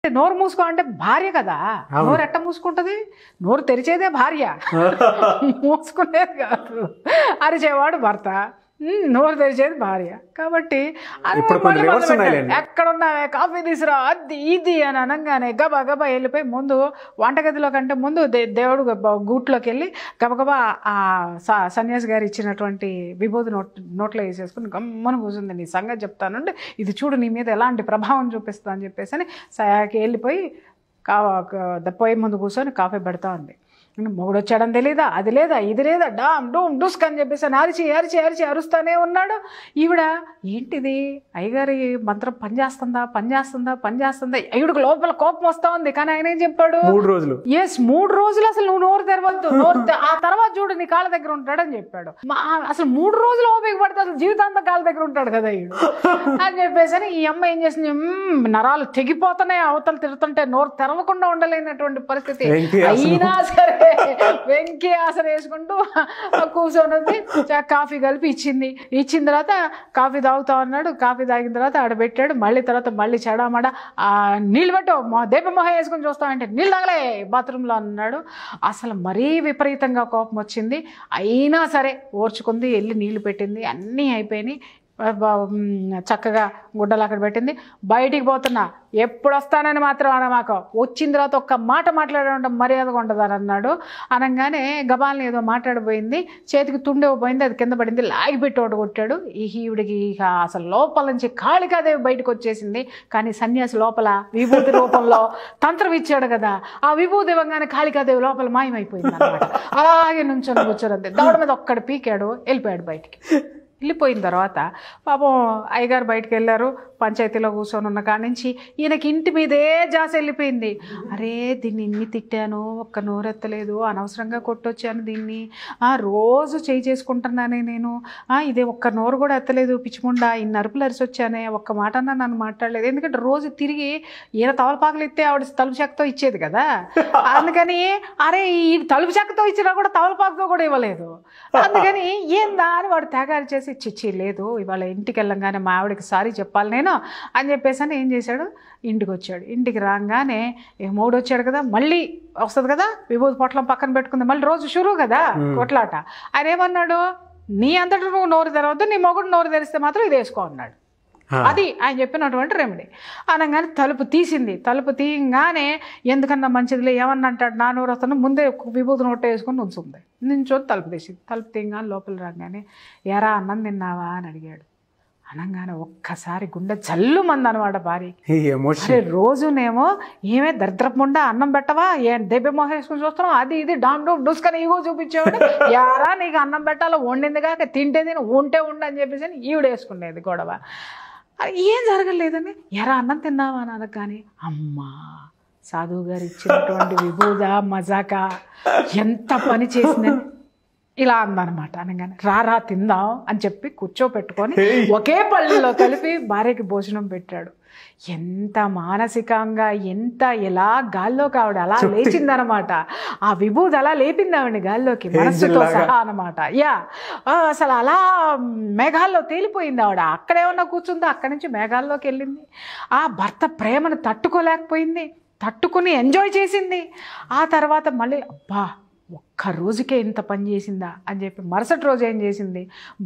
నోరు మూసుకో అంటే భార్య కదా, నోరు ఎట్ట మూసుకుంటది? నోరు తెరిచేదే భార్య, మూసుకునేది కాదు. అరిచేవాడు భర్త, నోరు తెరిచేది భార్య. కాబట్టి ఎక్కడున్నావే కాఫీ తీసురా అది ఇది అని అనగానే గబా గబా వెళ్ళిపోయి ముందు వంటగదిలో కంటే ముందు దేవుడు గూట్లోకి వెళ్ళి గబగబా ఆ సన్యాసి గారు ఇచ్చినటువంటి విభూతి నోట్లో వేసేసుకుని గమ్మన కూర్చుంది. నీ సంగతి చెప్తానండి, ఇది చూడు నీ మీద ఎలాంటి ప్రభావం చూపిస్తా అని చెప్పేసి అని సయాకి వెళ్ళిపోయి పొయ్యి ముందు కూర్చొని కాఫీ పెడతా ఉంది. మొగుడు వచ్చాడని తెలీదా, అది లేదా ఇది లేదా, డామ్ డూమ్ డుస్క్ అని చెప్పేసి అరిచి అరిచి అరిచి అరుస్తానే ఉన్నాడు. ఈవిడ ఏంటిది అయ్యగారి మంత్రం పనిచేస్తుందా పనిచేస్తుందా పనిచేస్తుందా, ఈవిడకు లోపల కోపం వస్తా ఉంది. కానీ ఆయన ఏం చెప్పాడు, 3 రోజులు 3 రోజులు అసలు నువ్వు నోరు తెరవద్దు, ఆ తర్వాత చూడు నీ కాళ్ళ దగ్గర ఉంటాడని చెప్పాడు. అసలు 3 రోజులు ఓపిక పడితే అసలు జీవితాంతం కాళ్ళ దగ్గర ఉంటాడు కదా ఈడు అని చెప్పేసి ఈ అమ్మ ఏం చేసింది, నరాలు తెగిపోతున్నాయి అవతలు తిడుతుంటే నోరు తెరవకుండా ఉండలేనటువంటి పరిస్థితి. అయినా సరే వెంకి ఆసన వేసుకుంటూ కూర్చొని కాఫీ కలిపి ఇచ్చిన తర్వాత కాఫీ తాగుతా ఉన్నాడు. కాఫీ తాగిన తర్వాత ఆడబెట్టాడు. మళ్ళీ తర్వాత మళ్ళీ చెడామడ నీళ్ళు పెట్టు దీపమొహం వేసుకుని చూస్తామంటే నీళ్ళు తాగలే బాత్రూంలో అన్నాడు. అసలు మరీ విపరీతంగా కోపం వచ్చింది. అయినా సరే ఓర్చుకుంది, వెళ్ళి నీళ్లు పెట్టింది, అన్నీ అయిపోయినాయి. చక్కగా గుడ్డలు అక్కడ పెట్టింది. బయటికి పోతున్నా, ఎప్పుడు వస్తానని మాత్రం అనమాక, వచ్చిన తర్వాత ఒక్క మాట మాట్లాడడం మర్యాదగా ఉండదని అన్నాడు. అనగానే గబాల్ని ఏదో మాట్లాడిపోయింది, చేతికి తుండేపోయింది, అది కింద పడింది, లాగిపెట్టి ఒకటి కొట్టాడు. ఈ ఈవిడికి ఇక అసలు లోపల నుంచి కాళికాదేవి బయటకు వచ్చేసింది. కానీ సన్యాసి లోపల విభూతి రూపంలో తంత్రం ఇచ్చాడు కదా, ఆ విభూతి ఇవ్వగానే కాళికాదేవి లోపల మాయమైపోయింది అనమాట. అలాగే నుంచొని కూర్చోరంతే, దవడ మీద ఒక్కడు పీకాడు, వెళ్ళిపోయాడు బయటికి. వెళ్ళిపోయిన తర్వాత పాపం అయ్యగారు బయటకు వెళ్ళారు. పంచాయతీలో కూర్చొని ఉన్న కాడి నుంచి ఈయనకి ఇంటి మీదే జాస వెళ్ళిపోయింది. అరే దీన్ని ఇన్ని తిట్టాను, ఒక్క నోరెత్తలేదు, అనవసరంగా కొట్టొచ్చాను దీన్ని, రోజు చేయి చేసుకుంటున్నానే నేను, ఇదే ఒక్క నోరు కూడా ఎత్తలేదు, పిచ్చిముండా ఇన్ని అరుపులు అరిసి వచ్చానే, ఒక్క మాట అన్నా నన్ను మాట్లాడలేదు. ఎందుకంటే రోజు తిరిగి ఈయన తవలపాకులు ఇస్తే ఆవిడ తలుపు చెక్కతో ఇచ్చేది కదా, అందుకని అరే ఈ తలుపు చెక్కతో ఇచ్చినా కూడా తవలపాకుతో కూడా ఇవ్వలేదు. అందుకని ఏందా అని వాడు తెగారి చేసి చిచ్చి లేదు ఇవాళ ఇంటికి వెళ్ళంగానే మా ఆవిడకి సారీ చెప్పాలి నేను అని చెప్పేసి అని ఏం చేశాడు, ఇంటికి వచ్చాడు. ఇంటికి రాగానే మూడు వచ్చాడు కదా, మళ్ళీ వస్తుంది కదా విభూతి పొట్లం పక్కన పెట్టుకుంది, మళ్ళీ రోజు షురూ కదా కొట్లాట. ఆయన ఏమన్నాడు, నీ అంతటా నువ్వు నోరు తెరవద్దు, నీ మొగుడు నోరు తెరిస్తే మాత్రం ఇది వేసుకో అన్నాడు. అది ఆయన చెప్పినటువంటి రెమెడీ. అనగానే తలుపు తీసింది. తలుపు తీయగానే ఎందుకన్నా మంచిదిలే ఏమన్నా అంటాడు నా నోరు వస్తాను, ముందే విభూతి నోట వేసుకొని ఉంచుంది. నించొని తలుపు తీసింది. తలుపు తీయగానే లోపల రాగానే ఎరా అన్నం తిన్నావా అని అడిగాడు. అనగానే ఒక్కసారి గుండె జల్లు మంది అనమాట భార్య. రోజునేమో ఏమే దరిద్రపుండా అన్నం పెట్టవా, దెబ్బెమోహం వేసుకుని చూస్తున్నావు, అది ఇది డామ్ డూమ్ డూసుకొని ఇగో చూపించేవాడు. యారా నీకు అన్నం పెట్టాలో వండింది కాక తింటే తిని ఉంటే ఉండని చెప్పేసి ఈవిడ వేసుకునేది గొడవ. ఏం జరగలేదని ఎరా అన్నం తిన్నావా అని అనగానే అమ్మా సాధువు గారు ఇచ్చినటువంటి విభూద మజాక ఎంత పని చేసిందని ఇలా అందనమాట. అనగానే రారా తిందాం అని చెప్పి కూర్చోపెట్టుకొని ఒకే పళ్ళలో కలిపి భార్యకి భోజనం పెట్టాడు. ఎంత మానసికంగా ఎంత ఎలా గాల్లోకి ఆవిడ అలా లేచిందనమాట. ఆ విభూతి అలా లేపింది ఆవిడని గాల్లోకి మనస్సుతో సహా అనమాట. అసలు అలా మేఘాల్లో తేలిపోయింది ఆవిడ. అక్కడేమన్నా కూర్చుందో అక్కడి నుంచి మేఘాల్లోకి వెళ్ళింది. ఆ భర్త ప్రేమను తట్టుకోలేకపోయింది, తట్టుకుని ఎంజాయ్ చేసింది. ఆ తర్వాత మళ్ళీ అబ్బా ఒక్క రోజుకే ఇంత పని చేసిందా అని చెప్పి మరుసటి రోజు ఏం చేసింది,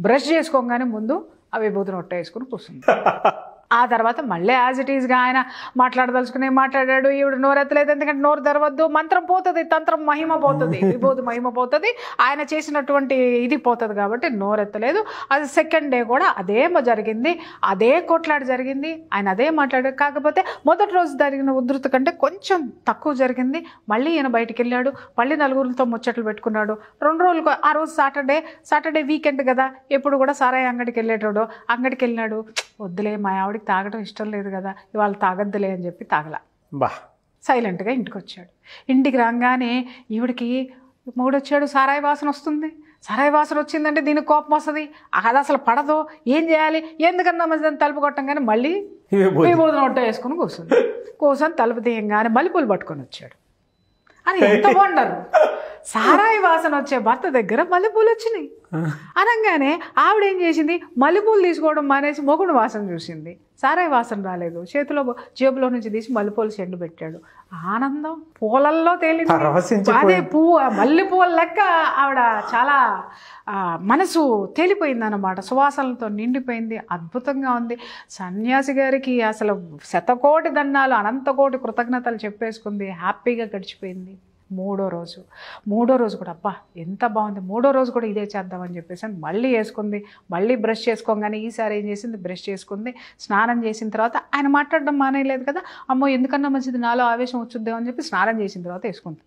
బ్రష్ చేసుకోగానే ముందు ఆ విభూతి నొట్ట వేసుకుని కూర్చుంది. ఆ తర్వాత మళ్ళీ యాజ్ ఇట్ ఈస్గా ఆయన మాట్లాడదలుచుకునే మాట్లాడాడు. ఈవిడ నోరెత్తలేదు, ఎందుకంటే నోరు తెరవద్దు, మంత్రం పోతుంది, తంత్రం మహిమ పోతుంది, విభూతి మహిమ పోతుంది, ఆయన చేసినటువంటి ఇది పోతుంది కాబట్టి నోరెత్తలేదు. అది సెకండ్ డే కూడా అదే జరిగింది, అదే కొట్లాట జరిగింది, ఆయన అదే మాట్లాడాడు. కాకపోతే మొదటి రోజు జరిగిన ఉధృతి కంటే కొంచెం తక్కువ జరిగింది. మళ్ళీ ఈయన బయటికి వెళ్ళాడు, మళ్ళీ నలుగురితో ముచ్చట్లు పెట్టుకున్నాడు. 2 రోజులు, ఆ రోజు సాటర్డే వీకెండ్ కదా, ఎప్పుడు కూడా సారాయి అంగడికి వెళ్ళేటోడు. అంగడికి వెళ్ళినాడు, వద్దులే మా ఆవిడకి తాగడం ఇష్టం లేదు కదా, ఇవాళ తాగద్దులే అని చెప్పి తాగల, సైలెంట్గా ఇంటికి వచ్చాడు. ఇంటికి రాగానే ఈవిడికి మూడొచ్చాడు, సారాయి వాసన వస్తుంది. సారాయి వాసన వచ్చిందంటే దీనికి కోపం వస్తుంది, అది అసలు పడదు, ఏం చేయాలి, ఎందుకన్నా మంచిదని తలుపు కొట్టంగానే మళ్ళీ విభూతి నోట వేసుకుని కూర్చొని తలుపు తీయంగానే మల్లెపూలు పట్టుకొని వచ్చాడు. అని ఎంత వండరు, సారాయి వాసన వచ్చే భర్త దగ్గర మల్లెపూలు వచ్చినాయి. అనగానే ఆవిడేం చేసింది, మల్లెపూలు తీసుకోవడం మానేసి మొగుడు వాసన చూసింది. సారాయి వాసన రాలేదు. చేతిలో జేబులో నుంచి తీసి మల్లెపూల చెండు పెట్టాడు. ఆనందం పూలల్లో తేలింది. అదే పువ్వు మల్లె పువ్వుల లెక్క ఆవిడ చాలా మనసు తేలిపోయిందన్నమాట. సువాసనలతో నిండిపోయింది. అద్భుతంగా ఉంది. సన్యాసి గారికి అసలు శతకోటి దండాలు, అనంతకోటి కృతజ్ఞతలు చెప్పేసుకుంది. హ్యాపీగా గడిచిపోయింది. మూడో రోజు కూడా అబ్బా ఎంత బాగుంది, మూడో రోజు కూడా ఇదే చేద్దామని చెప్పేసి మళ్ళీ వేసుకుంది. మళ్ళీ బ్రష్ చేసుకోగానే ఈసారి ఏం చేసింది, బ్రష్ చేసుకుంది. స్నానం చేసిన తర్వాత ఆయన మాట్లాడడం మానేయలేదు కదా, అమ్మో ఎందుకన్నా మంచిది నాలో ఆవేశం వచ్చుద్దామని చెప్పి స్నానం చేసిన తర్వాత వేసుకుంది.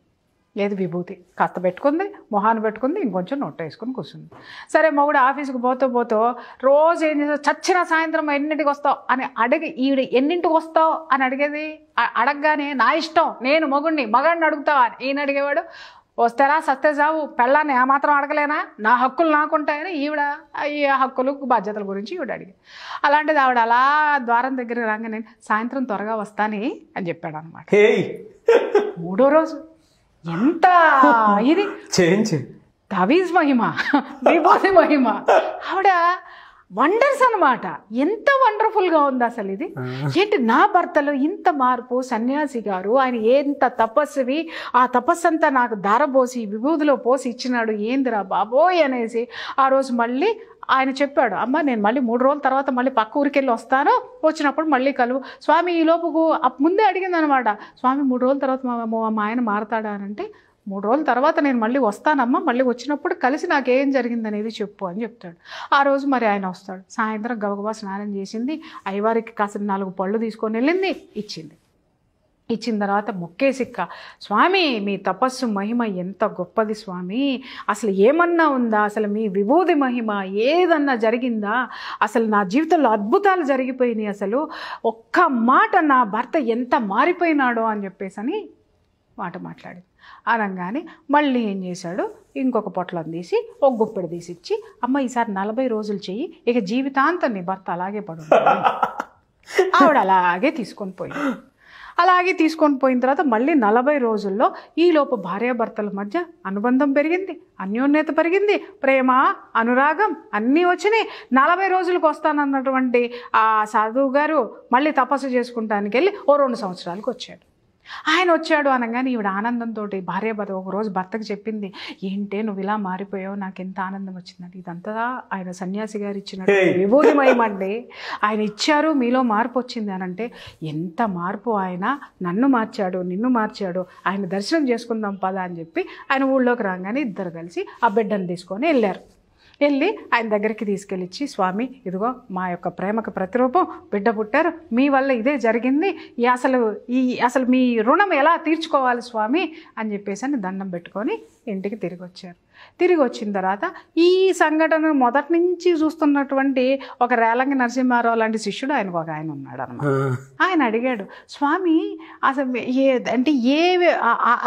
లేదు విభూతి కాస్త పెట్టుకుంది, మొహాన్ని పెట్టుకుంది, ఇంకొంచెం నోట వేసుకుని కూర్చుంది. సరే మొగుడు ఆఫీస్కి పోతూ రోజు ఏం చేస్తావు, చచ్చిన సాయంత్రం ఎన్నింటికి వస్తావు అని అడిగి, ఈవిడ ఎన్నింటికి వస్తావు అని అడిగేది. అడగగానే నా ఇష్టం, నేను మగాడిని అడుగుతావా అని ఈయన అడిగేవాడు. వస్తారా సత్తే సావు, పెళ్ళాన్ని ఆ మాత్రం అడగలేనా, నా హక్కులు నాకుంటాయని ఈవిడ ఈ హక్కులు బాధ్యతల గురించి ఈవిడ అడిగి. అలాంటిది ఆవిడ అలా ద్వారం దగ్గర రాగా నేను సాయంత్రం త్వరగా వస్తాని అని చెప్పాడు అనమాట. మూడో రోజు ఎంత ఇది తవీజ్ మహిమ, విభూతి మహిమ, ఆవిడ వండర్స్ అనమాట. ఎంత వండర్ఫుల్గా ఉంది అసలు ఇది. ఏంటి నా భర్తలో ఇంత మార్పు, సన్యాసి గారు ఆయన ఎంత తపస్వి, ఆ తపస్సంతా నాకు దారబోసి విభూతిలో పోసి ఇచ్చినాడు, ఏందిరా బాబోయ్ అనేసి ఆ రోజు మళ్ళీ ఆయన చెప్పాడు, అమ్మ నేను మళ్ళీ 3 రోజుల తర్వాత మళ్ళీ పక్క ఊరికి వెళ్ళి వస్తాను, వచ్చినప్పుడు మళ్ళీ కలువు స్వామి. ఈ లోపుకు ముందే అడిగింది అనమాట, స్వామి 3 రోజుల తర్వాత మా ఆయన మారతాడా అని అంటే, 3 రోజుల తర్వాత నేను మళ్ళీ వస్తానమ్మా, మళ్ళీ వచ్చినప్పుడు కలిసి నాకేం జరిగిందనేది చెప్పు అని చెప్తాడు. ఆ రోజు మరి ఆయన వస్తాడు. సాయంత్రం గబగబా స్నానం చేసింది, అయ్యవారికి కాసిన 4 పళ్ళు తీసుకొని వెళ్ళింది, ఇచ్చిన తర్వాత మొక్కేసిక్క, స్వామి మీ తపస్సు మహిమ ఎంత గొప్పది స్వామి, అసలు ఏమన్నా ఉందా, అసలు మీ విభూతి మహిమ ఏదన్నా జరిగిందా, అసలు నా జీవితంలో అద్భుతాలు జరిగిపోయినాయి, అసలు ఒక్క మాట నా భర్త ఎంత మారిపోయినాడో అని చెప్పేసి అని మాట మాట్లాడింది. అనగానే మళ్ళీ ఏం చేశాడు, ఇంకొక పొట్లం తీసి ఒక గుప్పెడు తీసిచ్చి, అమ్మ ఈసారి 40 రోజులు చెయ్యి, ఇక జీవితాంతం నీ భర్త అలాగే పడు. ఆవిడ అలాగే తీసుకొని పోయిన తర్వాత మళ్ళీ 40 రోజుల్లో ఈలోపు భార్యాభర్తల మధ్య అనుబంధం పెరిగింది, అన్యోన్యత పెరిగింది, ప్రేమ అనురాగం అన్నీ వచ్చినాయి. 40 రోజులకు వస్తానన్నటువంటి ఆ సాధువు గారు మళ్ళీ తపస్సు చేసుకుంటానికి వెళ్ళి 2 సంవత్సరాలకు వచ్చాడు. ఆయన వచ్చాడు అనగానే ఈవిడ ఆనందంతో భార్యాభర్త ఒకరోజు భర్తకు చెప్పింది, ఏంటే నువ్వు ఇలా మారిపోయావు, నాకు ఎంత ఆనందం వచ్చిందండి. ఇదంతా ఆయన సన్యాసి గారు ఇచ్చినట్టు విభూతిమయం అండి, ఆయన ఇచ్చారు, మీలో మార్పు వచ్చింది అని అంటే, ఎంత మార్పు, ఆయన నన్ను మార్చాడు, నిన్ను మార్చాడు, ఆయన దర్శనం చేసుకుందాం పదా అని చెప్పి ఆయన ఊళ్ళోకి రాగానే ఇద్దరు కలిసి ఆ బిడ్డను తీసుకొని వెళ్ళి ఆయన దగ్గరికి తీసుకెళ్ళిచ్చి, స్వామి ఇదిగో మా యొక్క ప్రేమకు ప్రతిరూపం బిడ్డ పుట్టారు, మీ వల్ల ఇదే జరిగింది, అసలు మీ రుణం ఎలా తీర్చుకోవాలి స్వామి అని చెప్పేసి అని దండం పెట్టుకొని ఇంటికి తిరిగి వచ్చారు. తిరిగి వచ్చిన తర్వాత ఈ సంఘటన మొదటి నుంచి చూస్తున్నటువంటి ఒక రేలంగి నరసింహారావు లాంటి శిష్యుడు ఆయన ఉన్నాడు అనమాట. ఆయన అడిగాడు, స్వామి అసలు అంటే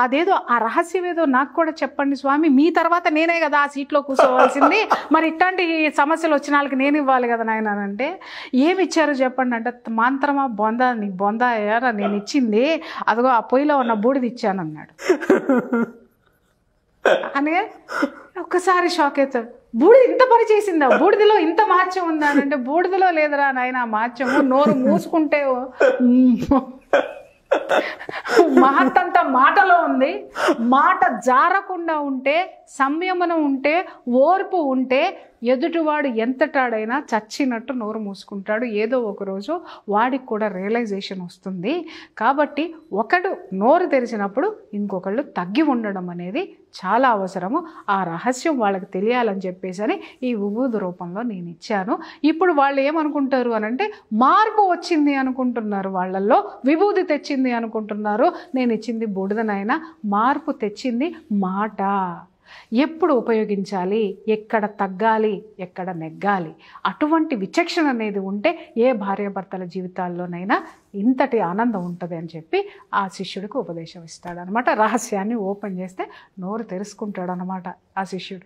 అదేదో ఆ రహస్యం ఏదో నాకు కూడా చెప్పండి స్వామి, మీ తర్వాత నేనే కదా ఆ సీట్లో కూర్చోవాల్సింది, మరి ఇట్లాంటి సమస్యలు వచ్చిన వాళ్ళకి నేను ఇవ్వాలి కదా నాయన అంటే, ఏమి ఇచ్చారో చెప్పండి అంటే, మంత్రమా బొంద, నీ బొంద ఏరా నేను ఇచ్చింది, అదిగో ఆ పొయ్యిలో ఉన్న బూడిది ఇచ్చాను అన్నాడు. అని ఒక్కసారి షాక్ అవుతాడు, బూడిద ఇంత పని చేసిందా, బూడిదలో ఇంత మార్చం ఉందా అంటే, బూడిదలో లేదురా నాయన మార్చము, నోరు మూసుకుంటే మహత్తంతా మాటలో ఉంది. మాట జారకుండా ఉంటే, సంయమనం ఉంటే, ఓర్పు ఉంటే, ఎదుటివాడు ఎంతటాడైనా చచ్చినట్టు నోరు మూసుకుంటాడు. ఏదో ఒకరోజు వాడికి కూడా రియలైజేషన్ వస్తుంది. కాబట్టి ఒకడు నోరు తెరిచినప్పుడు ఇంకొకళ్ళు తగ్గి ఉండడం అనేది చాలా అవసరము. ఆ రహస్యం వాళ్ళకి తెలియాలని చెప్పేసి ఈ విభూతి రూపంలో నేను ఇచ్చాను. ఇప్పుడు వాళ్ళు ఏమనుకుంటారు అని అంటే, మార్పు వచ్చింది అనుకుంటున్నారు, వాళ్ళల్లో విభూతి తెచ్చింది అనుకుంటున్నారు. నేను ఇచ్చింది బూడిదనైనా, మార్పు తెచ్చింది మాట. ఎప్పుడు ఉపయోగించాలి, ఎక్కడ తగ్గాలి, ఎక్కడ నెగ్గాలి, అటువంటి విచక్షణ అనేది ఉంటే ఏ భార్యాభర్తల జీవితాల్లోనైనా ఇంతటి ఆనందం ఉంటుంది అని చెప్పి ఆ శిష్యుడికి ఉపదేశం ఇస్తాడనమాట. రహస్యాన్ని ఓపెన్ చేస్తే నోరు తెరుచుకుంటాడు అనమాట ఆ శిష్యుడు.